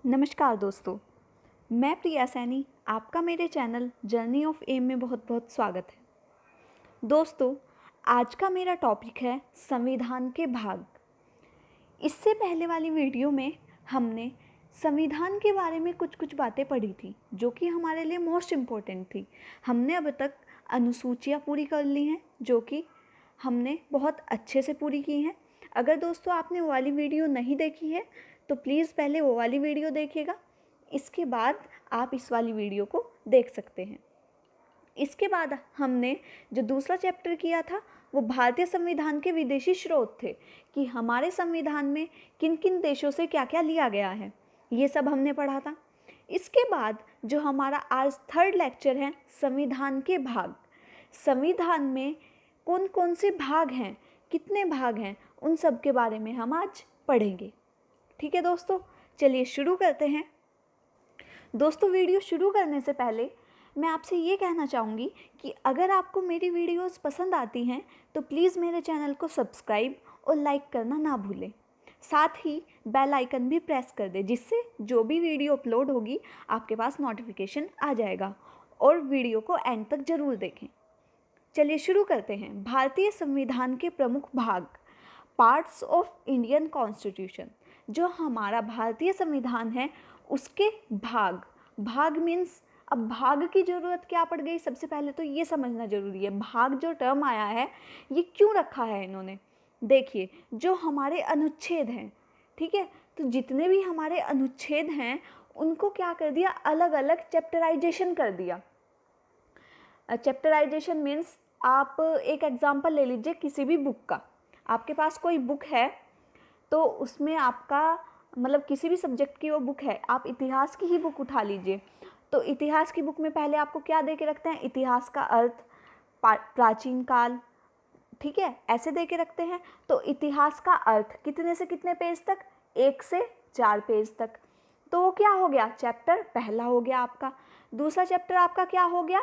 नमस्कार दोस्तों, मैं प्रिया सैनी, आपका मेरे चैनल जर्नी ऑफ एम में बहुत बहुत स्वागत है। दोस्तों, आज का मेरा टॉपिक है संविधान के भाग। इससे पहले वाली वीडियो में हमने संविधान के बारे में कुछ कुछ बातें पढ़ी थी जो कि हमारे लिए मोस्ट इम्पोर्टेंट थी। हमने अब तक अनुसूचियाँ पूरी कर ली हैं जो कि हमने बहुत अच्छे से पूरी की हैं। अगर दोस्तों आपने वो वाली वीडियो नहीं देखी है तो प्लीज़ पहले वो वाली वीडियो देखिएगा, इसके बाद आप इस वाली वीडियो को देख सकते हैं। इसके बाद हमने जो दूसरा चैप्टर किया था वो भारतीय संविधान के विदेशी स्रोत थे कि हमारे संविधान में किन किन देशों से क्या क्या लिया गया है, ये सब हमने पढ़ा था। इसके बाद जो हमारा आज थर्ड लेक्चर है संविधान के भाग। संविधान में कौन कौन से भाग हैं, कितने भाग हैं, उन सब के बारे में हम आज पढ़ेंगे। ठीक है दोस्तों, चलिए शुरू करते हैं। दोस्तों, वीडियो शुरू करने से पहले मैं आपसे ये कहना चाहूँगी कि अगर आपको मेरी वीडियोस पसंद आती हैं तो प्लीज़ मेरे चैनल को सब्सक्राइब और लाइक करना ना भूलें। साथ ही बेल आइकन भी प्रेस कर दें जिससे जो भी वीडियो अपलोड होगी आपके पास नोटिफिकेशन आ जाएगा, और वीडियो को एंड तक ज़रूर देखें। चलिए शुरू करते हैं। भारतीय संविधान के प्रमुख भाग, पार्ट्स ऑफ इंडियन कॉन्स्टिट्यूशन। जो हमारा भारतीय संविधान है उसके भाग, भाग मीन्स अब भाग की ज़रूरत क्या पड़ गई, सबसे पहले तो ये समझना ज़रूरी है भाग जो टर्म आया है ये क्यों रखा है इन्होंने। देखिए, जो हमारे अनुच्छेद हैं, ठीक है, तो जितने भी हमारे अनुच्छेद हैं उनको क्या कर दिया, अलग अलग चैप्टराइजेशन कर दिया। चैप्टराइजेशन मीन्स आप एक एग्जांपल ले लीजिए किसी भी बुक का। आपके पास कोई बुक है तो उसमें आपका मतलब किसी भी सब्जेक्ट की वो बुक है, आप इतिहास की ही बुक उठा लीजिए तो इतिहास की बुक में पहले आपको क्या दे के रखते हैं, इतिहास का अर्थ, प्राचीन काल, ठीक है, ऐसे दे के रखते हैं। तो इतिहास का अर्थ कितने से कितने पेज तक, 1 से 4 पेज तक। तो वो क्या हो गया, चैप्टर पहला हो गया आपका। दूसरा चैप्टर आपका क्या हो गया,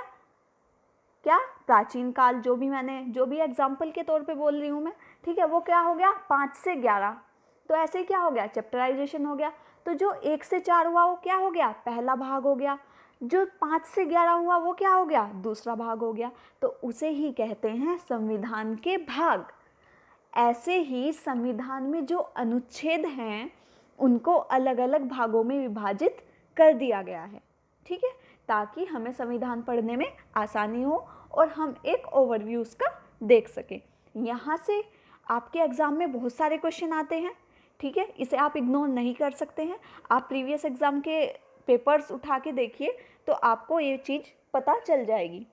क्या, प्राचीन काल, जो भी एग्जाम्पल के तौर पे बोल रही हूँ मैं, ठीक है, वो क्या हो गया 5 से 11। तो ऐसे ही क्या हो गया, चैप्टराइजेशन हो गया। तो जो 1 से 4 हुआ वो क्या हो गया, पहला भाग हो गया। जो 5 से 11 हुआ वो क्या हो गया, दूसरा भाग हो गया। तो उसे ही कहते हैं संविधान के भाग। ऐसे ही संविधान में जो अनुच्छेद हैं उनको अलग अलग भागों में विभाजित कर दिया गया है, ठीक है, ताकि हमें संविधान पढ़ने में आसानी हो और हम एक ओवरव्यू उसका देख सकें। यहाँ से आपके एग्ज़ाम में बहुत सारे क्वेश्चन आते हैं, ठीक है, इसे आप इग्नोर नहीं कर सकते हैं। आप प्रीवियस एग्ज़ाम के पेपर्स उठा के देखिए तो आपको ये चीज़ पता चल जाएगी।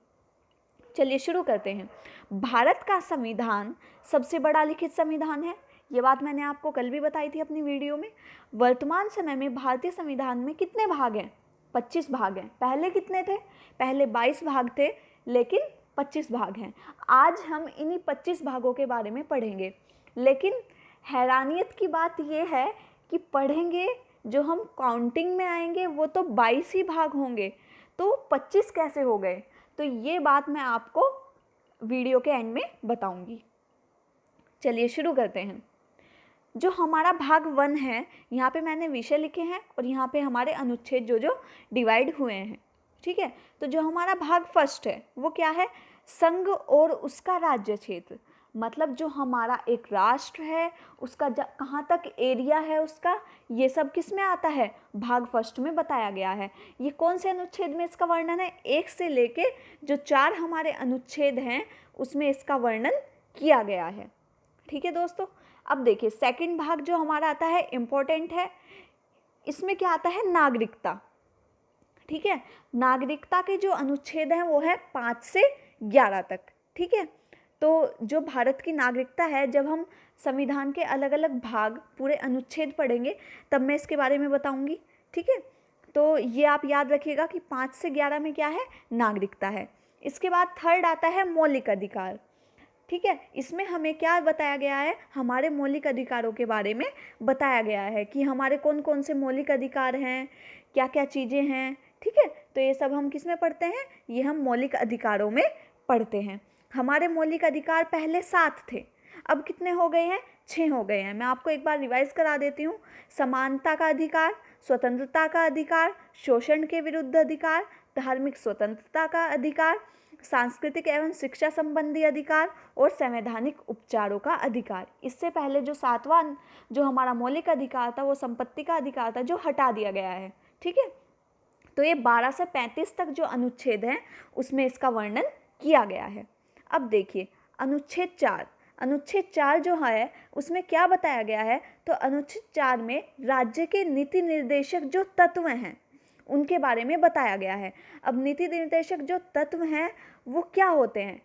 चलिए शुरू करते हैं। भारत का संविधान सबसे बड़ा लिखित संविधान है, ये बात मैंने आपको कल भी बताई थी अपनी वीडियो में। वर्तमान समय में भारतीय संविधान में कितने भाग हैं, 25 भाग हैं। पहले कितने थे, पहले 22 भाग थे, लेकिन 25 भाग हैं। आज हम इन्हीं 25 भागों के बारे में पढ़ेंगे। लेकिन हैरानियत की बात यह है कि पढ़ेंगे जो हम काउंटिंग में आएंगे वो तो 22 ही भाग होंगे, तो 25 कैसे हो गए, तो ये बात मैं आपको वीडियो के एंड में बताऊंगी। चलिए शुरू करते हैं। जो हमारा भाग 1 है, यहाँ पे मैंने विषय लिखे हैं और यहाँ पे हमारे अनुच्छेद जो जो डिवाइड हुए हैं, ठीक है। तो जो हमारा भाग 1 है वो क्या है, संघ और उसका राज्य क्षेत्र। मतलब जो हमारा एक राष्ट्र है उसका कहाँ तक एरिया है उसका, ये सब किस में आता है, भाग 1 में बताया गया है। ये कौन से अनुच्छेद में इसका वर्णन है, 1 से लेके जो 4 हमारे अनुच्छेद हैं उसमें इसका वर्णन किया गया है, ठीक है दोस्तों। अब देखिए सेकंड भाग जो हमारा आता है इम्पोर्टेंट है, इसमें क्या आता है, नागरिकता, ठीक है। नागरिकता के जो अनुच्छेद हैं वो है 5 से 11 तक, ठीक है। तो जो भारत की नागरिकता है, जब हम संविधान के अलग अलग भाग पूरे अनुच्छेद पढ़ेंगे तब मैं इसके बारे में बताऊंगी, ठीक है। तो ये आप याद रखिएगा कि 5 से 11 में क्या है, नागरिकता है। इसके बाद थर्ड आता है मौलिक अधिकार, ठीक है। इसमें हमें क्या बताया गया है, हमारे मौलिक अधिकारों के बारे में बताया गया है कि हमारे कौन कौन से मौलिक अधिकार हैं, क्या क्या चीज़ें हैं, ठीक है। तो ये सब हम किस में पढ़ते हैं, ये हम मौलिक अधिकारों में पढ़ते हैं। हमारे मौलिक अधिकार पहले 7 थे, अब कितने हो गए हैं, 6 हो गए हैं। मैं आपको एक बार रिवाइज करा देती हूँ। समानता का अधिकार, स्वतंत्रता का अधिकार, शोषण के विरुद्ध अधिकार, धार्मिक स्वतंत्रता का अधिकार, सांस्कृतिक एवं शिक्षा संबंधी अधिकार और संवैधानिक उपचारों का अधिकार। इससे पहले जो 7वां जो हमारा मौलिक अधिकार था वो संपत्ति का अधिकार था, जो हटा दिया गया है। ठीक है, तो ये 12 से 35 तक जो अनुच्छेद हैं उसमें इसका वर्णन किया गया है। अब देखिए अनुच्छेद 4, अनुच्छेद 4 जो है उसमें क्या बताया गया है, तो अनुच्छेद 4 में राज्य के नीति निर्देशक जो तत्व हैं उनके बारे में बताया गया है। अब नीति निर्देशक जो तत्व हैं वो क्या होते हैं,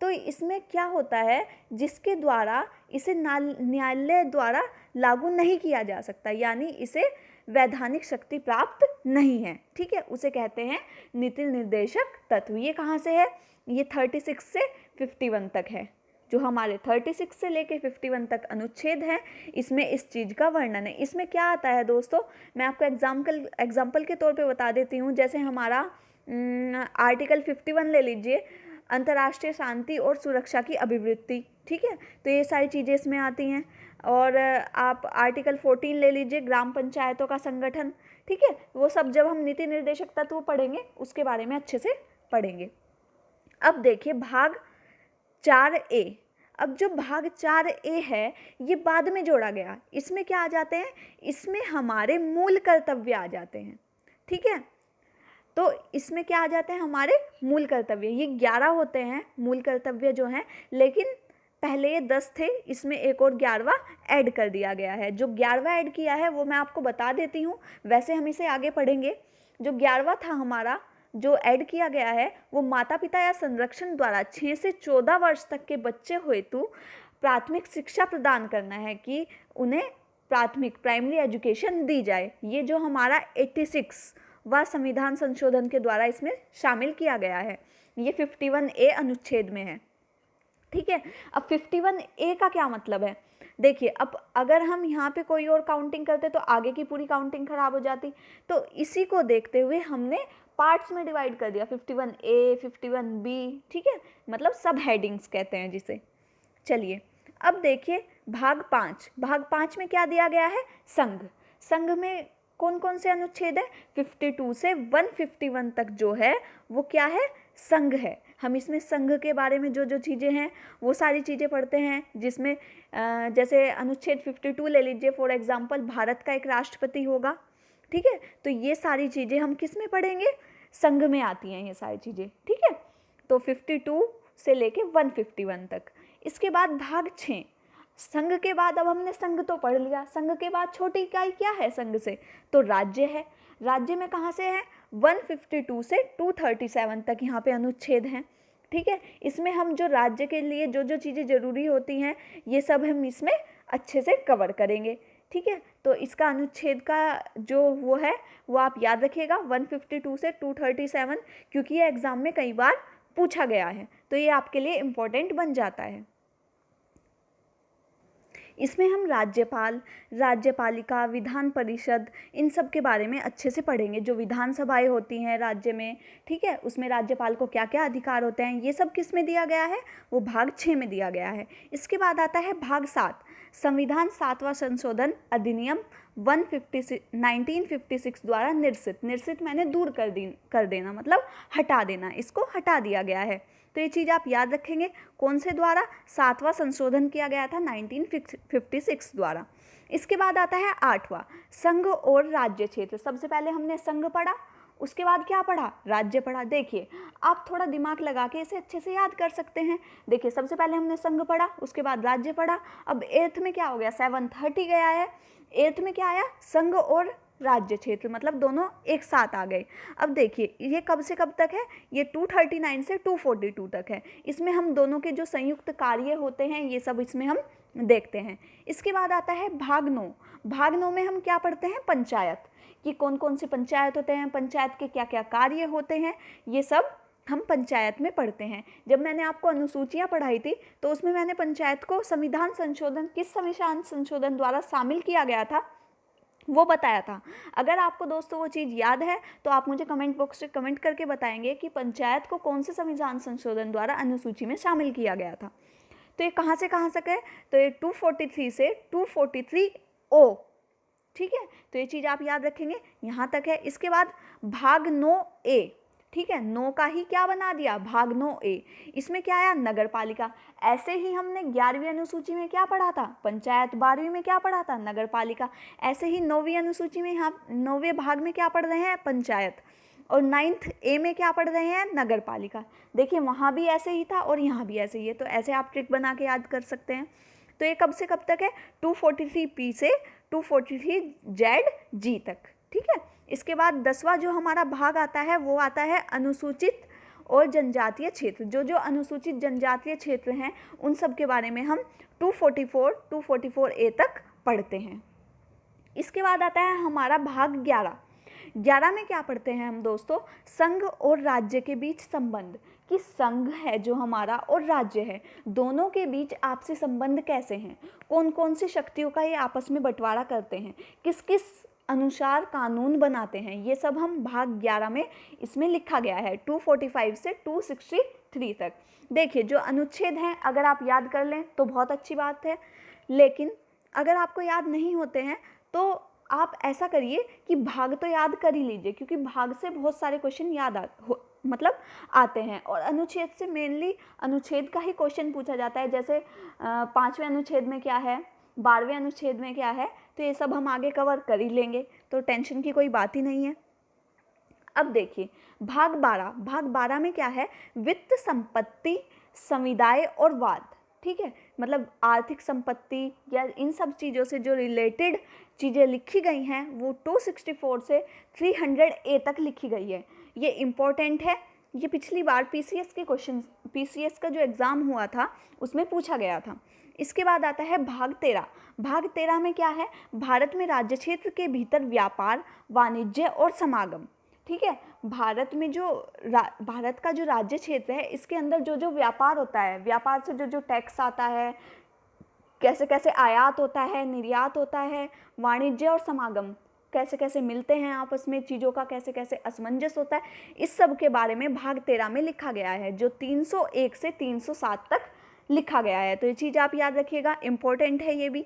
तो इसमें क्या होता है, जिसके द्वारा इसे न्यायालय द्वारा लागू नहीं किया जा सकता, यानी इसे वैधानिक शक्ति प्राप्त नहीं है। ठीक है, उसे कहते हैं नीति निर्देशक तत्व। ये कहाँ से है, ये 36 से 51 तक है। जो हमारे 36 से लेके 51 तक अनुच्छेद है, इसमें इस चीज़ का वर्णन है। इसमें क्या आता है दोस्तों, मैं आपको एग्जाम्पल के तौर पे बता देती हूँ। जैसे हमारा आर्टिकल 51 ले लीजिए, अंतर्राष्ट्रीय शांति और सुरक्षा की अभिवृत्ति। ठीक है, तो ये सारी चीज़ें इसमें आती हैं। और आप आर्टिकल 14 ले लीजिए, ग्राम पंचायतों का संगठन। ठीक है, वो सब जब हम नीति निर्देशक तत्व पढ़ेंगे उसके बारे में अच्छे से पढ़ेंगे। अब देखिए भाग 4A। अब जो भाग 4A है ये बाद में जोड़ा गया। इसमें क्या आ जाते हैं, इसमें हमारे मूल कर्तव्य आ जाते हैं। ठीक है, तो इसमें क्या आ जाते हैं, हमारे मूल कर्तव्य। ये 11 होते हैं मूल कर्तव्य जो हैं, लेकिन पहले ये 10 थे, इसमें एक और 11वां ऐड कर दिया गया है। जो 11वां ऐड किया है वो मैं आपको बता देती हूँ, वैसे हम इसे आगे पढ़ेंगे। जो 11वां था हमारा जो ऐड किया गया है वो माता पिता या संरक्षण द्वारा 6 से 14 वर्ष तक के बच्चे हेतु प्राथमिक शिक्षा प्रदान करना है, कि उन्हें प्राइमरी एजुकेशन दी जाए। ये जो हमारा 86वां संविधान संशोधन के द्वारा इसमें शामिल किया गया है। ये 51A अनुच्छेद में है। ठीक है, अब 51A का क्या मतलब है, देखिए अब अगर हम यहाँ पे कोई और काउंटिंग करते तो आगे की पूरी काउंटिंग खराब हो जाती। तो इसी को देखते हुए हमने पार्ट्स में डिवाइड कर दिया, 51A 51B। ठीक है, मतलब सब हेडिंग्स कहते हैं जिसे। चलिए अब देखिए भाग 5 में क्या दिया गया है, संघ। संघ में कौन कौन से अनुच्छेद है, 52 से 151 तक जो है वो क्या है, संघ है। हम इसमें संघ के बारे में जो जो चीज़ें हैं वो सारी चीज़ें पढ़ते हैं, जिसमें जैसे अनुच्छेद 52 ले लीजिए फॉर एग्जांपल, भारत का एक राष्ट्रपति होगा। ठीक है, तो ये सारी चीज़ें हम किस में पढ़ेंगे, संघ में आती हैं ये सारी चीज़ें। ठीक है, तो 52 से लेके 151 तक। इसके बाद भाग 6, संघ के बाद अब हमने संघ तो पढ़ लिया, संघ के बाद छोटी इकाई क्या है संघ से, तो राज्य है। राज्य में कहाँ से है, 152 से 237 तक यहाँ पे अनुच्छेद हैं। ठीक है, इसमें हम जो राज्य के लिए जो जो चीज़ें ज़रूरी होती हैं ये सब हम इसमें अच्छे से कवर करेंगे। ठीक है, तो इसका अनुच्छेद का जो वो है वो आप याद रखिएगा, 152 से 237, क्योंकि ये एग्ज़ाम में कई बार पूछा गया है, तो ये आपके लिए इम्पोर्टेंट बन जाता है। इसमें हम राज्यपाल, राज्यपालिका, विधान परिषद, इन सब के बारे में अच्छे से पढ़ेंगे। जो विधानसभाएं होती हैं राज्य में, ठीक है, उसमें राज्यपाल को क्या क्या अधिकार होते हैं, ये सब किस में दिया गया है, वो भाग 6 में दिया गया है। इसके बाद आता है भाग 7, संविधान 7वां संशोधन अधिनियम 1956 द्वारा निर्सित मैंने दूर कर देना, मतलब हटा देना, इसको हटा दिया गया है। तो ये चीज़ आप याद रखेंगे, कौन से द्वारा, 7वां संशोधन किया गया था 1956 द्वारा। इसके बाद आता है 8वां, संघ और राज्य क्षेत्र। सबसे पहले हमने संघ पढ़ा, उसके बाद क्या पढ़ा, राज्य पढ़ा। देखिए आप थोड़ा दिमाग लगा के इसे अच्छे से याद कर सकते हैं। देखिए सबसे पहले हमने संघ पढ़ा, उसके बाद राज्य पढ़ा। अब 8th में क्या हो गया, 7th हट गया है। 8th में क्या आया, संघ और राज्य क्षेत्र, मतलब दोनों एक साथ आ गए। अब देखिए ये कब से कब तक है, ये 239 से 242 तक है। इसमें हम दोनों के जो संयुक्त कार्य होते हैं ये सब इसमें हम देखते हैं। इसके बाद आता है भाग 9। भाग 9 में हम क्या पढ़ते हैं, पंचायत, कि कौन कौन से पंचायत होते हैं, पंचायत के क्या क्या कार्य होते हैं, ये सब हम पंचायत में पढ़ते हैं। जब मैंने आपको अनुसूचियाँ पढ़ाई थी तो उसमें मैंने पंचायत को संविधान संशोधन, किस संविधान संशोधन द्वारा शामिल किया गया था वो बताया था। अगर आपको दोस्तों वो चीज़ याद है तो आप मुझे कमेंट बॉक्स में कमेंट करके बताएंगे कि पंचायत को कौन से संविधान संशोधन द्वारा अनुसूची में शामिल किया गया था। तो ये कहाँ से कहाँ तक है, तो ये 243 से 243O, ठीक है। तो ये चीज़ आप याद रखेंगे, यहाँ तक है। इसके बाद भाग 9A, ठीक है, 9 का ही क्या बना दिया, भाग 9A। इसमें क्या आया, नगर पालिका। ऐसे ही हमने 11वीं अनुसूची में क्या पढ़ा था, पंचायत, 12वीं में क्या पढ़ा था, नगर पालिका। ऐसे ही 9वीं अनुसूची में यहाँ 9वें भाग में क्या पढ़ रहे हैं, पंचायत, और 9th A में क्या पढ़ रहे हैं, नगर पालिका। देखिए वहाँ भी ऐसे ही था और यहाँ भी ऐसे ही है, तो ऐसे आप ट्रिक बना के याद कर सकते हैं। तो ये कब से कब तक है, 243P से 243ZG तक, ठीक है। इसके बाद 10वां जो हमारा भाग आता है वो आता है अनुसूचित और जनजातीय क्षेत्र। जो अनुसूचित जनजातीय क्षेत्र हैं उन सब के बारे में हम 244A तक पढ़ते हैं। इसके बाद आता है हमारा भाग 11 में क्या पढ़ते हैं हम दोस्तों, संघ और राज्य के बीच संबंध, कि संघ है जो हमारा और राज्य है, दोनों के बीच आपसी संबंध कैसे हैं, कौन कौन सी शक्तियों का ये आपस में बंटवारा करते हैं, किस किस अनुसार कानून बनाते हैं, ये सब हम भाग 11 में इसमें लिखा गया है 245 से 263 तक। देखिए जो अनुच्छेद हैं अगर आप याद कर लें तो बहुत अच्छी बात है, लेकिन अगर आपको याद नहीं होते हैं तो आप ऐसा करिए कि भाग तो याद कर ही लीजिए, क्योंकि भाग से बहुत सारे क्वेश्चन आते हैं, और अनुच्छेद से मेनली अनुच्छेद का ही क्वेश्चन पूछा जाता है। जैसे 5वें अनुच्छेद में क्या है, 12वें अनुच्छेद में क्या है, तो ये सब हम आगे कवर कर ही लेंगे, तो टेंशन की कोई बात ही नहीं है। अब देखिए भाग 12 में क्या है, वित्त, संपत्ति, समुदाय और वाद, ठीक है, मतलब आर्थिक संपत्ति या इन सब चीज़ों से जो रिलेटेड चीज़ें लिखी गई हैं वो 264 से 300A तक लिखी गई है। ये इम्पोर्टेंट है, ये पिछली बार पीसीएस का जो एग्ज़ाम हुआ था उसमें पूछा गया था। इसके बाद आता है भाग 13 में क्या है, भारत में राज्य क्षेत्र के भीतर व्यापार, वाणिज्य और समागम, ठीक है। भारत में भारत का जो राज्य क्षेत्र है इसके अंदर जो व्यापार होता है, व्यापार से जो टैक्स आता है, कैसे कैसे आयात होता है, निर्यात होता है, वाणिज्य और समागम कैसे कैसे मिलते हैं आपस में, चीज़ों का कैसे कैसे असमंजस होता है, इस सब के बारे में भाग 13 में लिखा गया है, जो 301 से 307 तक लिखा गया है। तो ये चीज़ आप याद रखिएगा, इम्पोर्टेंट है ये भी।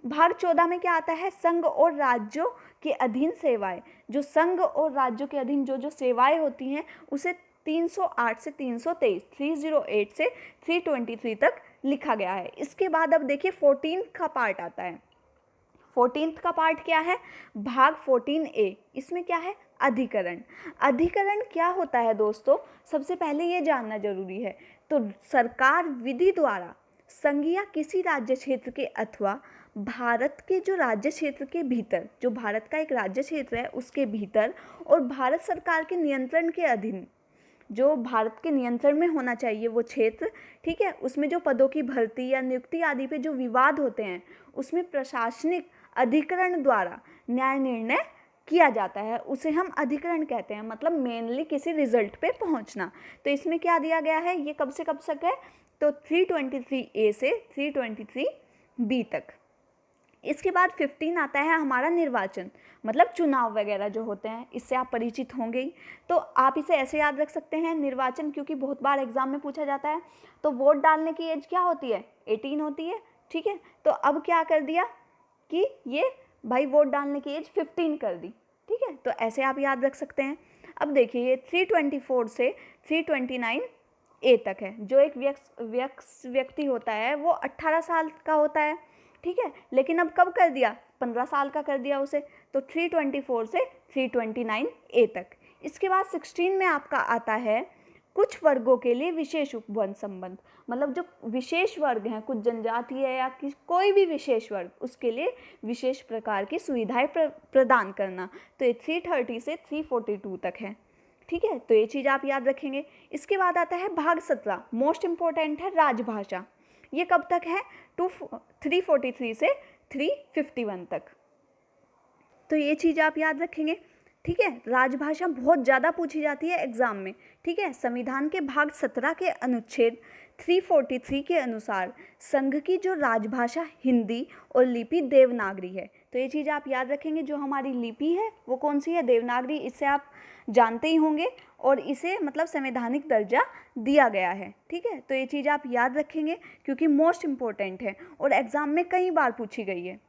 भाग 14 में क्या आता है, संघ और राज्यों के अधीन सेवाएं। जो संघ और राज्यों के अधीन जो सेवाएं होती हैं उसे 308 से 323, 308 से 323 तक लिखा गया है। इसके बाद अब देखिए 14 का पार्ट आता है। 14th का पार्ट क्या है, भाग 14A। इसमें क्या है, अधिकरण क्या होता है दोस्तों, सबसे पहले ये जानना जरूरी है। तो सरकार विधि द्वारा संघ या किसी राज्य क्षेत्र के अथवा भारत के जो राज्य क्षेत्र के भीतर, जो भारत का एक राज्य क्षेत्र है उसके भीतर और भारत सरकार के नियंत्रण के अधीन, जो भारत के नियंत्रण में होना चाहिए वो क्षेत्र, ठीक है, उसमें जो पदों की भर्ती या नियुक्ति आदि पे जो विवाद होते हैं उसमें प्रशासनिक अधिकरण द्वारा न्याय निर्णय किया जाता है, उसे हम अधिकरण कहते हैं। मतलब मेनली किसी रिजल्ट पे पहुंचना। तो इसमें क्या दिया गया है, ये कब से कब तक है, तो 323A से 323B तक। इसके बाद 15 आता है हमारा निर्वाचन, मतलब चुनाव वगैरह जो होते हैं, इससे आप परिचित होंगे ही। तो आप इसे ऐसे याद रख सकते हैं निर्वाचन, क्योंकि बहुत बार एग्जाम में पूछा जाता है। तो वोट डालने की एज क्या होती है, 18 होती है, ठीक है। तो अब क्या कर दिया कि ये भाई वोट डालने की एज 15 कर दी, ठीक है। तो ऐसे आप याद रख सकते हैं। अब देखिए ये 324 से 329A तक है। जो एक व्यक्ति होता है वो 18 साल का होता है, ठीक है, लेकिन अब कब कर दिया, 15 साल का कर दिया उसे। तो 324 से 329A तक। इसके बाद 16 में आपका आता है कुछ वर्गों के लिए विशेष उपवन संबंध, मतलब जो विशेष वर्ग हैं, कुछ जनजाति है या कोई भी विशेष वर्ग, उसके लिए विशेष प्रकार की सुविधाएं प्रदान करना। तो ये 330 से 342 तक है, ठीक है। तो ये चीज़ आप याद रखेंगे। इसके बाद आता है भाग 17, मोस्ट इम्पोर्टेंट है राजभाषा। ये कब तक है, 343 से 351 तक। तो ये चीज़ आप याद रखेंगे, ठीक है। राजभाषा बहुत ज़्यादा पूछी जाती है एग्जाम में, ठीक है। संविधान के भाग 17 के अनुच्छेद 343 के अनुसार संघ की जो राजभाषा हिंदी और लिपि देवनागरी है, तो ये चीज़ आप याद रखेंगे। जो हमारी लिपि है वो कौन सी है? देवनागरी। इससे आप जानते ही होंगे और इसे मतलब संवैधानिक दर्जा दिया गया है। ठीक है, तो ये चीज़ आप याद रखेंगे क्योंकि मोस्ट इम्पोर्टेंट है और एग्ज़ाम में कई बार पूछी गई है।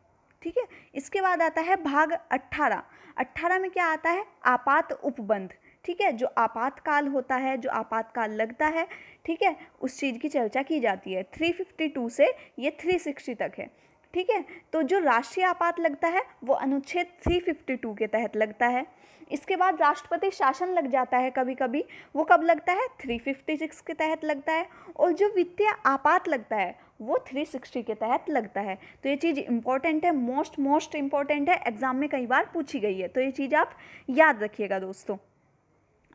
ठीक है, इसके बाद आता है भाग 18। 18 में क्या आता है? आपात उपबंध। ठीक है, जो आपातकाल होता है, जो आपातकाल लगता है, ठीक है, उस चीज़ की चर्चा की जाती है। 352 से ये 360 तक है। ठीक है, तो जो राष्ट्रीय आपात लगता है वो अनुच्छेद 352 के तहत लगता है। इसके बाद राष्ट्रपति शासन लग जाता है कभी कभी, वो कब लगता है? 356 के तहत लगता है। और जो वित्तीय आपात लगता है वो 360 के तहत लगता है। तो ये चीज़ इंपॉर्टेंट है, मोस्ट इम्पॉर्टेंट है, एग्जाम में कई बार पूछी गई है, तो ये चीज़ आप याद रखिएगा दोस्तों।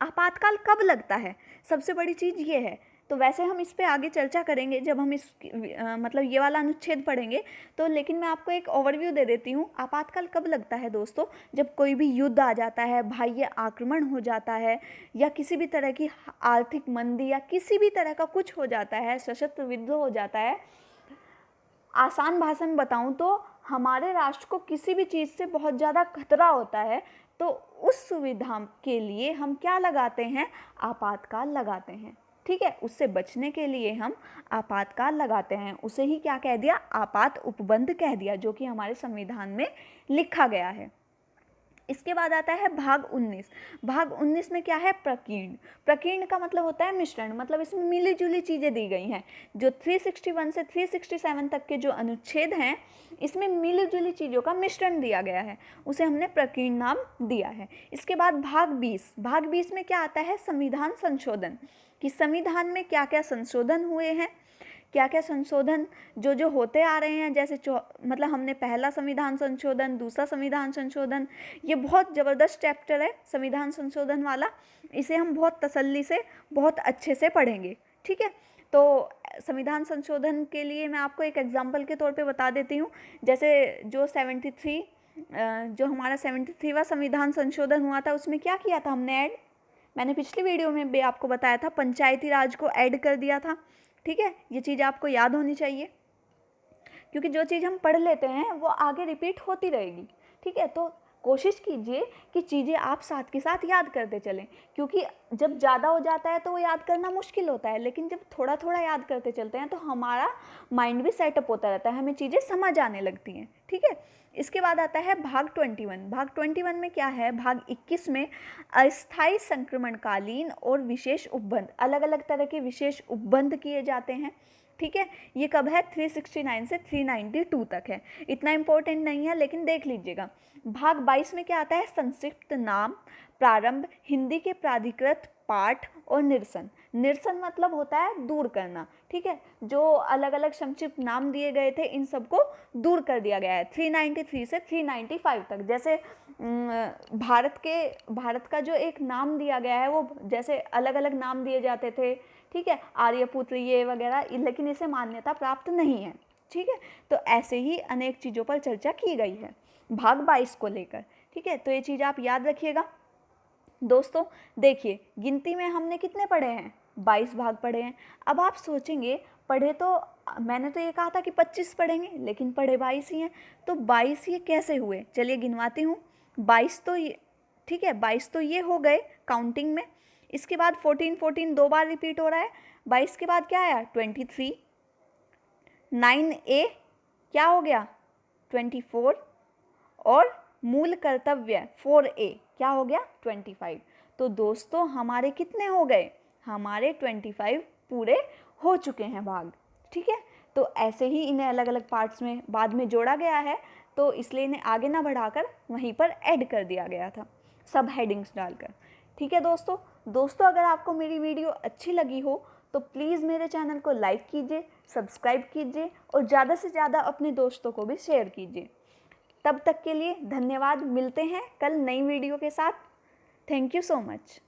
आपातकाल कब लगता है, सबसे बड़ी चीज़ ये है। तो वैसे हम इस पे आगे चर्चा करेंगे जब हम इस मतलब ये वाला अनुच्छेद पढ़ेंगे तो, लेकिन मैं आपको एक ओवरव्यू दे देती हूँ। आपातकाल कब लगता है दोस्तों? जब कोई भी युद्ध आ जाता है, बाह्य आक्रमण हो जाता है, या किसी भी तरह की आर्थिक मंदी या किसी भी तरह का कुछ हो जाता है, सशस्त्र युद्ध हो जाता है। आसान भाषा में बताऊं तो हमारे राष्ट्र को किसी भी चीज़ से बहुत ज़्यादा खतरा होता है, तो उस सुविधा के लिए हम क्या लगाते हैं? आपातकाल लगाते हैं। ठीक है, उससे बचने के लिए हम आपातकाल लगाते हैं। उसे ही क्या कह दिया? आपात उपबंध कह दिया, जो कि हमारे संविधान में लिखा गया है। इसके बाद आता है भाग 19। भाग 19 में क्या है? प्रकीर्ण। प्रकीर्ण का मतलब होता है मिश्रण, मतलब इसमें मिली जुली चीज़ें दी गई हैं। जो 361 से 367 तक के जो अनुच्छेद हैं, इसमें मिली जुली चीज़ों का मिश्रण दिया गया है, उसे हमने प्रकीर्ण नाम दिया है। इसके बाद भाग 20। भाग 20 में क्या आता है? संविधान संशोधन, कि संविधान में क्या क्या संशोधन हुए हैं, क्या क्या संशोधन जो होते आ रहे हैं। जैसे मतलब हमने पहला संविधान संशोधन, दूसरा संविधान संशोधन, ये बहुत ज़बरदस्त चैप्टर है संविधान संशोधन वाला। इसे हम बहुत तसल्ली से, बहुत अच्छे से पढ़ेंगे। ठीक है, तो संविधान संशोधन के लिए मैं आपको एक एग्जाम्पल के तौर पे बता देती हूँ। जैसे जो 73 जो हमारा 73वां संविधान संशोधन हुआ था, उसमें क्या किया था हमने ऐड? मैंने पिछली वीडियो में भी आपको बताया था, पंचायती राज को ऐड कर दिया था। ठीक है, ये चीज़ आपको याद होनी चाहिए, क्योंकि जो चीज़ हम पढ़ लेते हैं वो आगे रिपीट होती रहेगी। ठीक है, तो कोशिश कीजिए कि चीज़ें आप साथ के साथ याद करते चलें, क्योंकि जब ज़्यादा हो जाता है तो वो याद करना मुश्किल होता है, लेकिन जब थोड़ा थोड़ा याद करते चलते हैं तो हमारा माइंड भी सेटअप होता रहता है, हमें चीज़ें समझ आने लगती हैं। ठीक है, इसके बाद आता है भाग 21। भाग 21 में क्या है? भाग 21 में अस्थायी संक्रमणकालीन और विशेष उपबंध, अलग अलग तरह के विशेष उपबंध किए जाते हैं। ठीक है, ये कब है? 369 से 392 तक है। इतना इम्पोर्टेंट नहीं है, लेकिन देख लीजिएगा। भाग 22 में क्या आता है? संक्षिप्त नाम, प्रारंभ, हिंदी के प्राधिकृत पाठ और निरसन। निरसन मतलब होता है दूर करना। ठीक है, जो अलग अलग संक्षिप्त नाम दिए गए थे, इन सबको दूर कर दिया गया है 393 से 395 तक। जैसे भारत का जो एक नाम दिया गया है, वो जैसे अलग अलग नाम दिए जाते थे। ठीक है, आर्यपुत्र ये वगैरह, लेकिन इसे मान्यता प्राप्त नहीं है। ठीक है, तो ऐसे ही अनेक चीज़ों पर चर्चा की गई है भाग 22 को लेकर। ठीक है, तो ये चीज़ आप याद रखिएगा दोस्तों। देखिए, गिनती में हमने कितने पढ़े हैं? 22 भाग पढ़े हैं। अब आप सोचेंगे, पढ़े तो मैंने तो ये कहा था कि 25 पढ़ेंगे, लेकिन पढ़े 22 ही हैं, तो 22 ये कैसे हुए? चलिए गिनवाती हूँ। 22 तो ये, ठीक है, 22 तो ये हो गए काउंटिंग में। इसके बाद 14 दो बार रिपीट हो रहा है। 22 के बाद क्या आया? 23। 9A क्या हो गया? 24। और मूल कर्तव्य 4A क्या हो गया? 25। तो दोस्तों हमारे कितने हो गए? हमारे 25 पूरे हो चुके हैं भाग। ठीक है, तो ऐसे ही इन्हें अलग अलग पार्ट्स में बाद में जोड़ा गया है, तो इसलिए इन्हें आगे ना बढ़ाकर वहीं पर ऐड कर दिया गया था, सब हेडिंग्स डालकर। ठीक है दोस्तों, अगर आपको मेरी वीडियो अच्छी लगी हो तो प्लीज़ मेरे चैनल को लाइक कीजिए, सब्सक्राइब कीजिए और ज़्यादा से ज़्यादा अपने दोस्तों को भी शेयर कीजिए। तब तक के लिए धन्यवाद। मिलते हैं कल नई वीडियो के साथ। Thank you so much.